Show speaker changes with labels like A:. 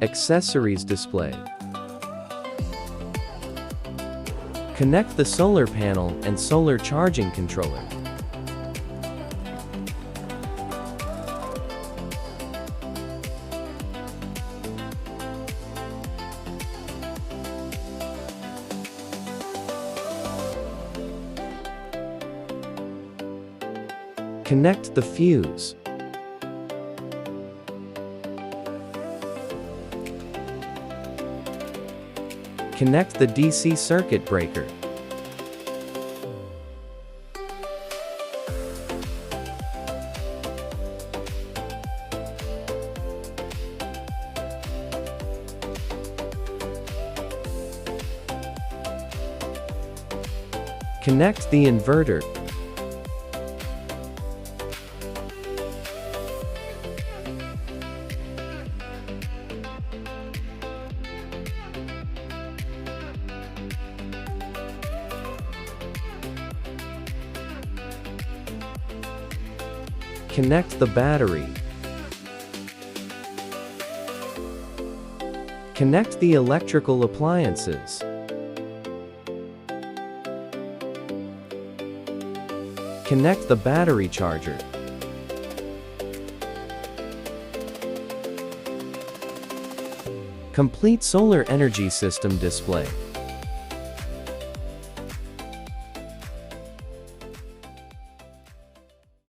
A: Accessories display. Connect the solar panel and solar charging controller. Connect the fuse. Connect the DC circuit breaker. Connect the inverter. Connect the battery. Connect the electrical appliances. Connect the battery charger. Complete solar energy system display.